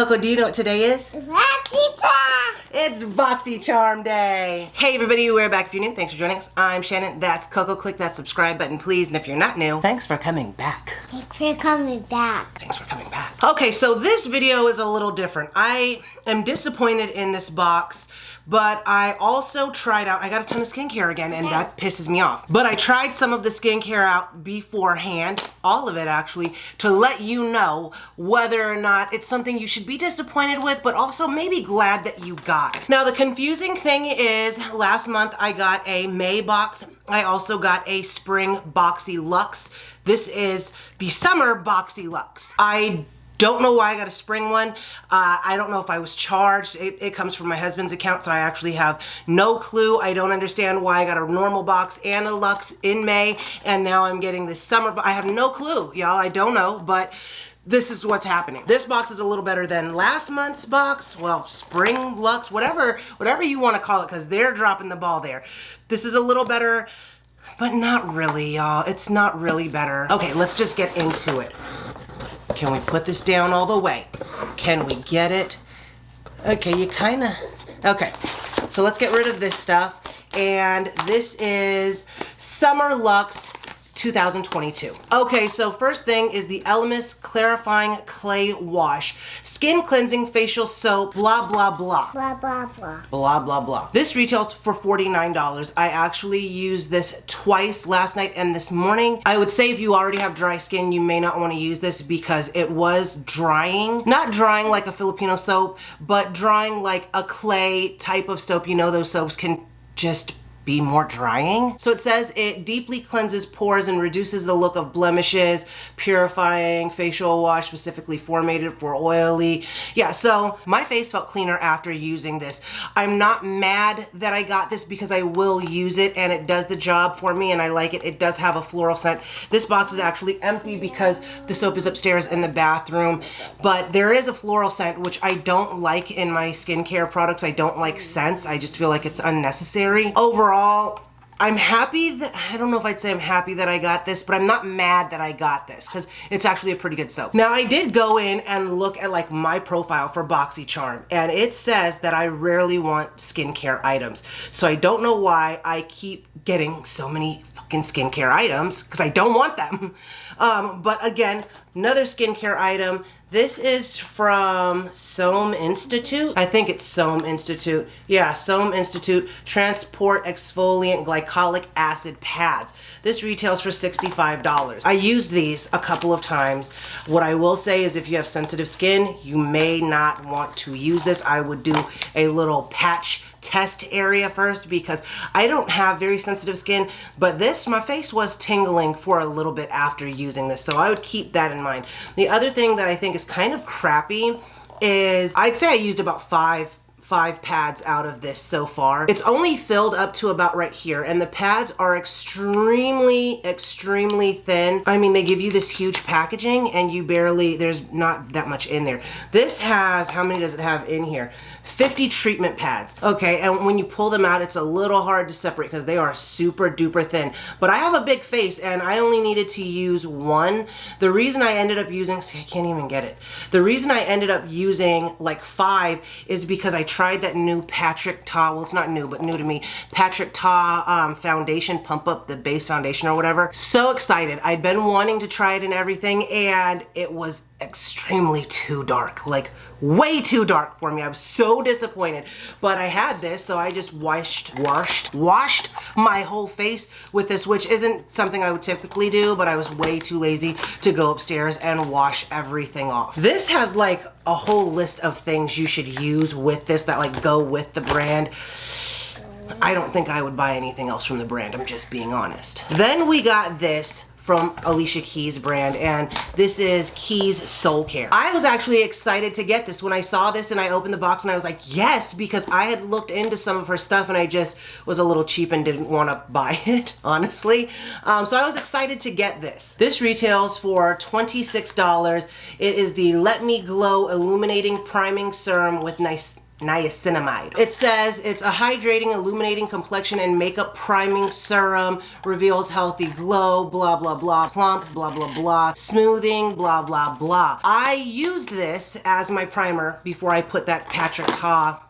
Coco, do you know what today is? Boxycharm! It's Boxycharm Day. Hey everybody, we're back. If you're new, thanks for joining us. I'm Shannon, that's Coco. Click that subscribe button, please. And if you're not new, thanks for coming back. Thanks for coming back. Thanks for coming back. Okay, so this video is a little different. I am disappointed in this box, but I also tried out, I got a ton of skincare again, and that pisses me off. But I tried some of the skincare out beforehand, all of it actually, to let you know whether or not it's something you should be disappointed with, but also maybe glad that you got. Now, the confusing thing is, last month I got a May box. I also got a spring Boxyluxe. This is the summer Boxyluxe. I don't know why I got a spring one. I don't know if I was charged. It comes from my husband's account, so I actually have no clue. I don't understand why I got a normal box and a Luxe in May, and now I'm getting this summer. But I have no clue, y'all. I don't know, but this is what's happening. This box is a little better than last month's box. Well, spring Luxe, whatever you want to call it, because they're dropping the ball there. This is a little better, but not really, y'all. It's not really better. Okay, let's just get into it. Can we put this down all the way? Can we get it? Okay, you kinda, okay. So let's get rid of this stuff. And this is Summer Luxe 2022. Okay, so first thing is the Elemis Clarifying Clay Wash. Skin Cleansing Facial Soap, blah, blah, blah. Blah, blah, blah. Blah, blah, blah. This retails for $49. I actually used this twice last night and this morning. I would say if you already have dry skin, you may not want to use this because it was drying. Not drying like a Filipino soap, but drying like a clay type of soap. You know, those soaps can just be more drying. So it says it deeply cleanses pores and reduces the look of blemishes, purifying facial wash specifically formulated for oily. Yeah, so my face felt cleaner after using this. I'm not mad that I got this because I will use it and it does the job for me and I like it. It does have a floral scent. This box is actually empty because the soap is upstairs in the bathroom, but there is a floral scent, which I don't like in my skincare products. I don't like scents. I just feel like it's unnecessary. Overall, I'm happy that, I don't know if I'd say I'm happy that I got this, but I'm not mad that I got this because it's actually a pretty good soap. Now, I did go in and look at like my profile for Boxycharm, and it says that I rarely want skincare items. So I don't know why I keep getting so many fucking skincare items because I don't want them. But again, another skincare item. This is from Soam Institute. I think it's Soam Institute. Yeah, Soam Institute Transport Exfoliant Glycolic Acid Pads. This retails for $65. I used these a couple of times. What I will say is if you have sensitive skin, you may not want to use this. I would do a little patch test area first because I don't have very sensitive skin, but this, my face was tingling for a little bit after using this, so I would keep that in mind. The other thing that I think is kind of crappy is, I'd say I used about five pads out of this so far. It's only filled up to about right here, and the pads are extremely thin. I mean, they give you this huge packaging and you barely, there's not that much in there. This has, how many does it have in here? 50 treatment pads. Okay, and when you pull them out, it's a little hard to separate because they are super duper thin. But I have a big face and I only needed to use one. The reason I ended up using, see, I can't even get it. The reason I ended up using like 5 is because I tried that new Patrick Ta, well, it's not new, but new to me, Patrick Ta foundation, Pump Up the Base Foundation or whatever. So excited. I'd been wanting to try it and everything, and it was extremely too dark, like way too dark for me. I was so disappointed, but I had this, so I just washed my whole face with this, which isn't something I would typically do, but I was way too lazy to go upstairs and wash everything off. This has like a whole list of things you should use with this that like go with the brand. I don't think I would buy anything else from the brand, I'm just being honest. Then we got this from Alicia Keys brand, and this is Keys Soul Care. I was actually excited to get this when I saw this and I opened the box and I was like, yes, because I had looked into some of her stuff and I just was a little cheap and didn't want to buy it, honestly. So I was excited to get this. This retails for $26. It is the Let Me Glow Illuminating Priming Serum with niacinamide. It says it's a hydrating, illuminating complexion and makeup priming serum, reveals healthy glow, blah, blah, blah, plump, blah, blah, blah, smoothing, blah, blah, blah. I used this as my primer before I put that Patrick Ta.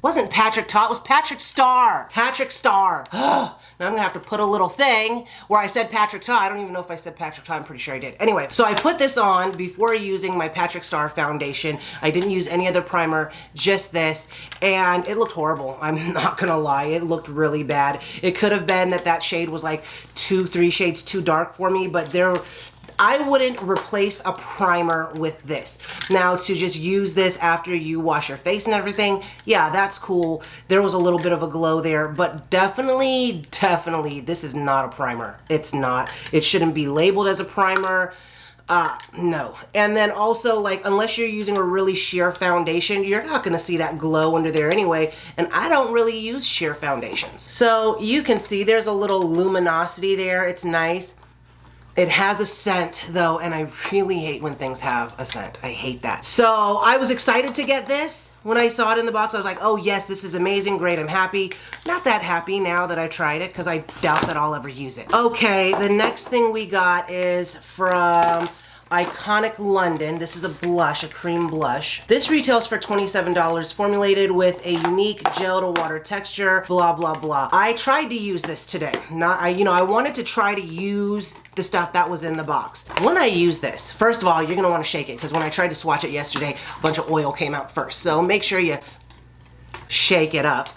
Wasn't Patrick Ta, it was Patrick Star. Patrick Star. Now I'm gonna have to put a little thing where I said Patrick Ta. I don't even know if I said Patrick Ta, I'm pretty sure I did. Anyway, so I put this on before using my Patrick Star foundation. I didn't use any other primer, just this, and it looked horrible. I'm not gonna lie, it looked really bad. It could have been that shade was like 2-3 shades too dark for me, but I wouldn't replace a primer with this. Now, to just use this after you wash your face and everything, yeah, that's cool. There was a little bit of a glow there, but definitely, this is not a primer. It's not. It shouldn't be labeled as a primer. No. And then also, like, unless you're using a really sheer foundation, you're not gonna see that glow under there anyway, and I don't really use sheer foundations. So you can see there's a little luminosity there. It's nice. It has a scent though, and I really hate when things have a scent. I hate that. So I was excited to get this. When I saw it in the box, I was like, oh yes, this is amazing, great, I'm happy. Not that happy now that I've tried it, because I doubt that I'll ever use it. Okay, the next thing we got is from Iconic London. This is a blush, a cream blush. This retails for $27, formulated with a unique gel to water texture, blah, blah, blah. I tried to use this today. I wanted to try to use the stuff that was in the box. When I use this, first of all, you're gonna wanna shake it, because when I tried to swatch it yesterday, a bunch of oil came out first. So make sure you shake it up.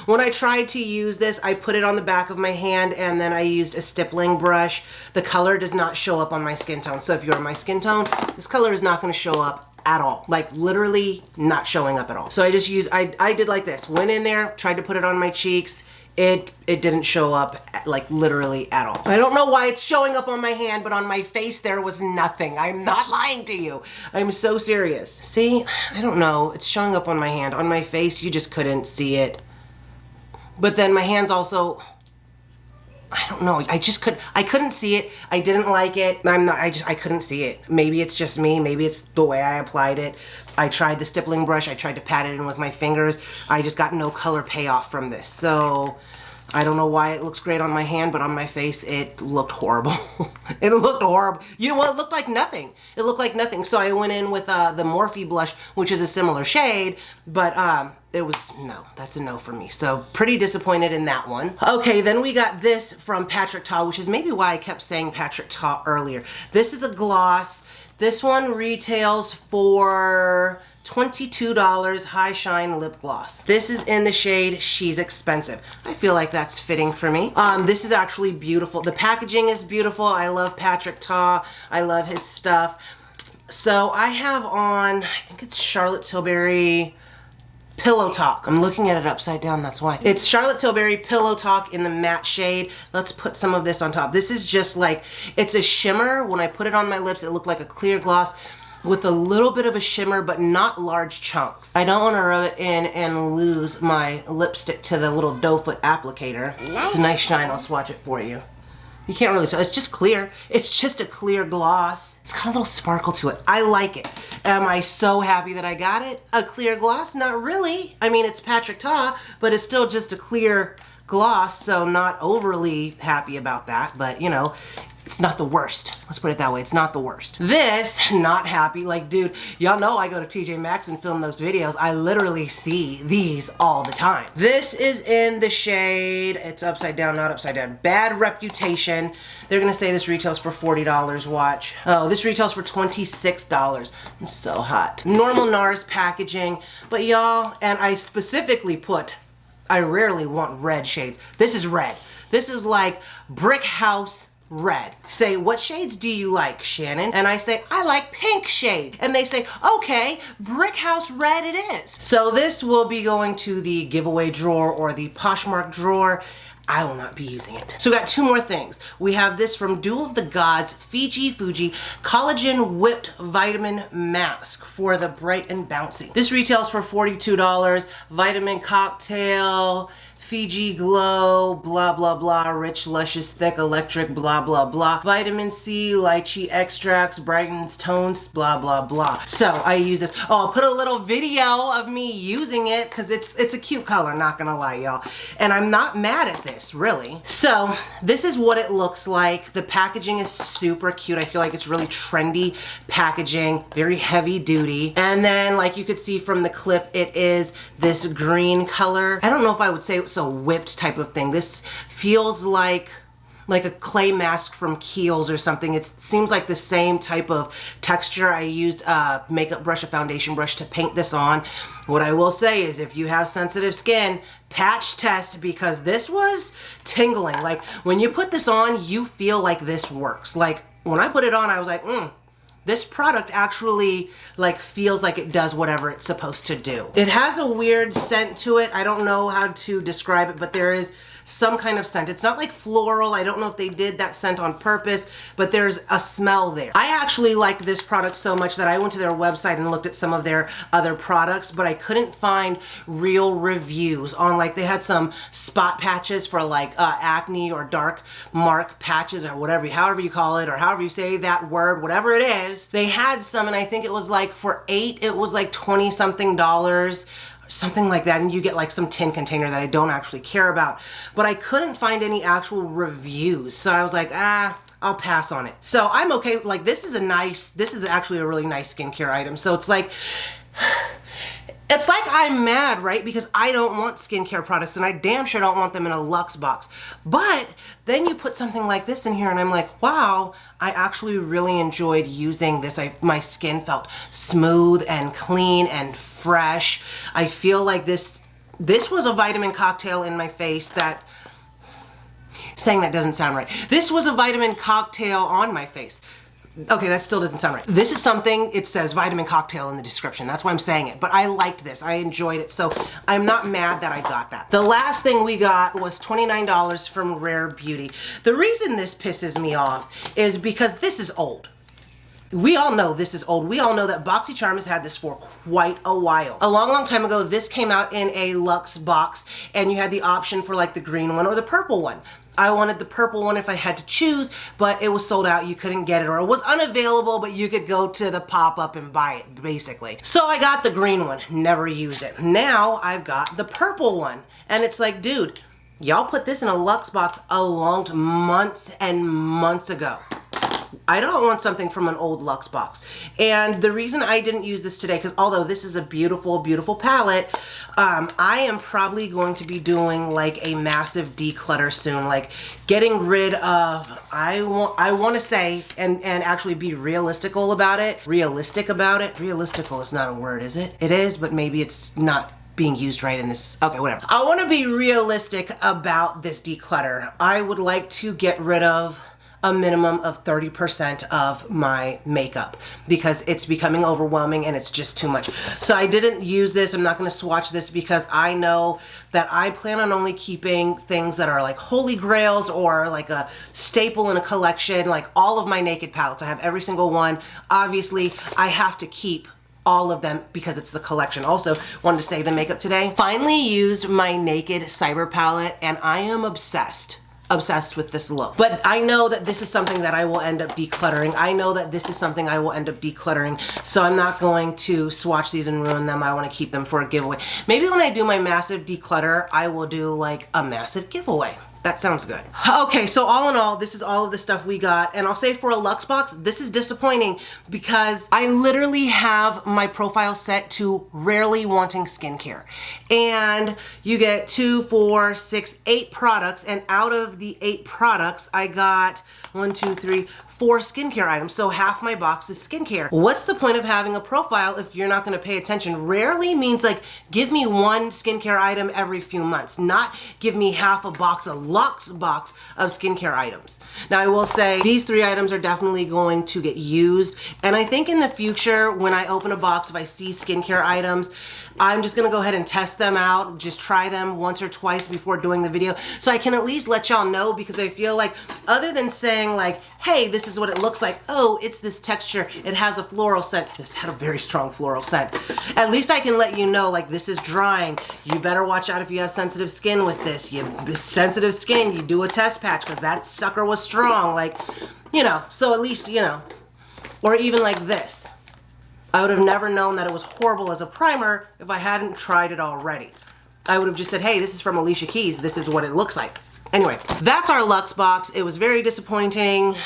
When I tried to use this, I put it on the back of my hand and then I used a stippling brush. The color does not show up on my skin tone. So if you're my skin tone, this color is not gonna show up at all. Like literally not showing up at all. So I just used, I did like this. Went in there, tried to put it on my cheeks. It didn't show up like literally at all. I don't know why it's showing up on my hand, but on my face there was nothing. I'm not lying to you. I'm so serious. See, I don't know. It's showing up on my hand. On my face, you just couldn't see it. But then my hands also, I don't know. I couldn't see it. I didn't like it. I couldn't see it. Maybe it's just me. Maybe it's the way I applied it. I tried the stippling brush. I tried to pat it in with my fingers. I just got no color payoff from this. So I don't know why it looks great on my hand, but on my face, it looked horrible. It looked horrible. Well, it looked like nothing. It looked like nothing. So I went in with the Morphe blush, which is a similar shade, but it was, no, that's a no for me. So pretty disappointed in that one. Okay, then we got this from Patrick Ta, which is maybe why I kept saying Patrick Ta earlier. This is a gloss. This one retails for $22, High Shine Lip Gloss. This is in the shade She's Expensive. I feel like that's fitting for me. This is actually beautiful. The packaging is beautiful. I love Patrick Ta. I love his stuff. So I have on, I think it's Charlotte Tilbury Pillow Talk. I'm looking at it upside down, that's why. It's Charlotte Tilbury Pillow Talk in the matte shade. Let's put some of this on top. This is just like, it's a shimmer. When I put it on my lips, it looked like a clear gloss with a little bit of a shimmer, but not large chunks. I don't want to rub it in and lose my lipstick to the little doe foot applicator. Nice. It's a nice shine, I'll swatch it for you. You can't really tell, it's just clear. It's just a clear gloss. It's got a little sparkle to it. I like it. Am I so happy that I got it? A clear gloss? Not really. I mean, it's Patrick Ta, but it's still just a clear gloss, so not overly happy about that, but you know, it's not the worst. Let's put it that way. It's not the worst. This, not happy. Like, dude, y'all know I go to TJ Maxx and film those videos. I literally see these all the time. This is in the shade, it's upside down, not upside down, Bad Reputation. They're gonna say this retails for $40, watch. Oh, this retails for $26. I'm so hot. Normal NARS packaging, but y'all, and I specifically put, I rarely want red shades. This is red. This is like Brick House red. Say, what shades do you like, Shannon? And I say, I like pink shade. And they say, okay, Brick House red it is. So this will be going to the giveaway drawer or the Poshmark drawer. I will not be using it. So we got two more things. We have this from Duel of the Gods Fuji Collagen Whipped Vitamin Mask for the bright and bouncy. This retails for $42. Vitamin cocktail, Fiji Glow, blah, blah, blah, rich, luscious, thick, electric, blah, blah, blah. Vitamin C, lychee extracts, brightens tones, blah, blah, blah. So I use this. Oh, I'll put a little video of me using it because it's a cute color, not gonna lie, y'all. And I'm not mad at this, really. So this is what it looks like. The packaging is super cute. I feel like it's really trendy packaging, very heavy duty. And then, like you could see from the clip, it is this green color. I don't know if I would say it's a whipped type of thing. This feels like a clay mask from Kiehl's or something. It seems like the same type of texture. I used a makeup brush, a foundation brush to paint this on. What I will say is if you have sensitive skin, patch test, because this was tingling. Like when you put this on, you feel like this works. Like when I put it on, I was like, this product actually like feels like it does whatever it's supposed to do. It has a weird scent to it. I don't know how to describe it, but there is some kind of scent. It's not like floral. I don't know if they did that scent on purpose, but there's a smell there. I actually like this product so much that I went to their website and looked at some of their other products, but I couldn't find real reviews on, like, they had some spot patches for like acne or dark mark patches or whatever, however you call it, or however you say that word, whatever it is. They had some, and I think it was like for 8, it was like $20 something, something like that, and you get like some tin container that I don't actually care about. But I couldn't find any actual reviews, so I was like, I'll pass on it. So I'm okay. Like this is actually a really nice skincare item. So it's like I'm mad, right? Because I don't want skincare products, and I damn sure don't want them in a luxe box. But then you put something like this in here, and I'm like, wow, I actually really enjoyed using this. My skin felt smooth and clean and fresh. I feel like this was a vitamin cocktail in my face that, saying that doesn't sound right. This was a vitamin cocktail on my face. Okay, that still doesn't sound right. This is something, it says vitamin cocktail in the description. That's why I'm saying it. But I liked this. I enjoyed it. So I'm not mad that I got that. The last thing we got was $29 from Rare Beauty. The reason this pisses me off is because this is old. We all know this is old. We all know that Boxycharm has had this for quite a while. A long, long time ago, this came out in a luxe box, and you had the option for like the green one or the purple one. I wanted the purple one if I had to choose, but it was sold out. You couldn't get it, or it was unavailable, but you could go to the pop-up and buy it, basically. So I got the green one, never used it. Now I've got the purple one, and it's like, dude, y'all put this in a luxe box a long months and months ago. I don't want something from an old luxe box. And the reason I didn't use this today, because although this is a beautiful, beautiful palette, I am probably going to be doing like a massive declutter soon, like getting rid of, I want to say, and actually be realistical about it. Realistical is not a word, is it? It is, but maybe it's not being used right in this. Okay, whatever. I want to be realistic about this declutter. I would like to get rid of a minimum of 30% of my makeup because it's becoming overwhelming and it's just too much. So I didn't use this. I'm not going to swatch this because I know that I plan on only keeping things that are like holy grails or like a staple in a collection, like all of my Naked palettes. I have every single one. Obviously, I have to keep all of them because it's the collection. Also, wanted to say the makeup today. Finally used my Naked Cyber palette, and I am obsessed with this look. But I know that this is something that I will end up decluttering. So I'm not going to swatch these and ruin them. I want to keep them for a giveaway. Maybe when I do my massive declutter, I will do like a massive giveaway. That sounds good. Okay, so all in all, this is all of the stuff we got. And I'll say for a luxe box, this is disappointing because I literally have my profile set to rarely wanting skincare. And you get 2, 4, 6, 8 products. And out of the 8 products, I got 1, 2, 3, 4 skincare items. So half my box is skincare. What's the point of having a profile if you're not gonna pay attention? Rarely means like, give me 1 skincare item every few months, not give me half a box, a luxe box of skincare items. Now I will say these 3 items are definitely going to get used. And I think in the future, when I open a box, if I see skincare items, I'm just gonna go ahead and test them out, just try them once or twice before doing the video. So I can at least let y'all know, because I feel like other than saying like, hey, this is what it looks like. Oh, it's this texture. It has a floral scent. This had a very strong floral scent. At least I can let you know, like, this is drying. You better watch out if you have sensitive skin with this. You sensitive skin, you do a test patch because that sucker was strong. Like, you know, so at least, you know. Or even like this. I would have never known that it was horrible as a primer if I hadn't tried it already. I would have just said, hey, this is from Alicia Keys. This is what it looks like. Anyway, that's our Luxe box. It was very disappointing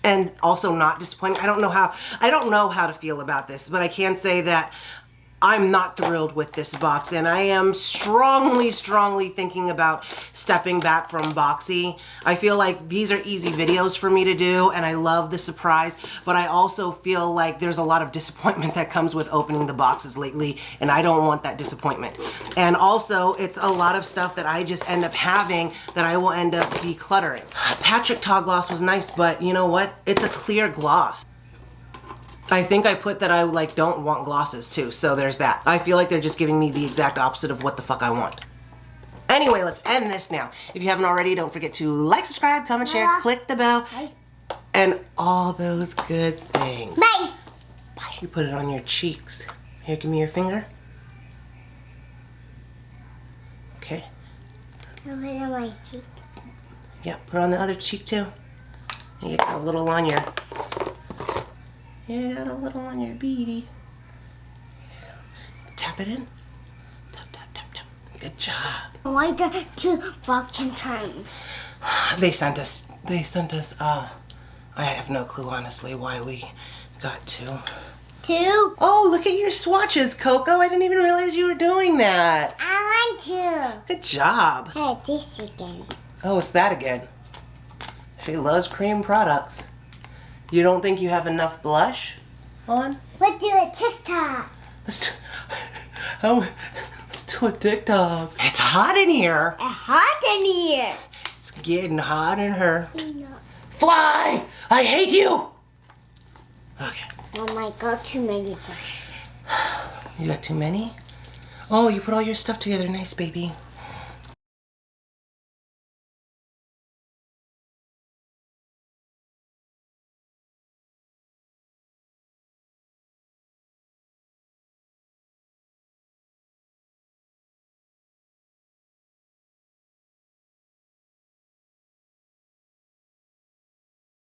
and also not disappointing. I don't know how to feel about this, but I can say that I'm not thrilled with this box, and I am strongly thinking about stepping back from Boxy. I feel like these are easy videos for me to do, and I love the surprise, but I also feel like there's a lot of disappointment that comes with opening the boxes lately, and I don't want that disappointment. And also, it's a lot of stuff that I just end up having that I will end up decluttering. Patrick Ta gloss was nice, but you know what? It's a clear gloss. I think I put that I like don't want glosses too, so there's that. I feel like they're just giving me the exact opposite of what the fuck I want. Anyway, let's end this now. If you haven't already, don't forget to like, subscribe, comment, share, click the bell, and all those good things. Bye. Bye. You put it on your cheeks. Here, give me your finger. Okay. Put it on my cheek. Yeah, put it on the other cheek too. And you got a little on your... You got a little on your beady. Tap it in. Tap, tap, tap, tap. Good job. Why the two boxycharm? They sent us, I have no clue, honestly, why we got two. Two? Oh, look at your swatches, Coco. I didn't even realize you were doing that. I want two. Good job. Hey, this again. Oh, it's that again. She loves cream products. You don't think you have enough blush on? Let's do a TikTok. Let's do a TikTok. It's hot in here. It's hot in here. It's getting hot in her. No. Fly! I hate you! Okay. Oh my god, too many brushes. You got too many? Oh, you put all your stuff together. Nice, baby.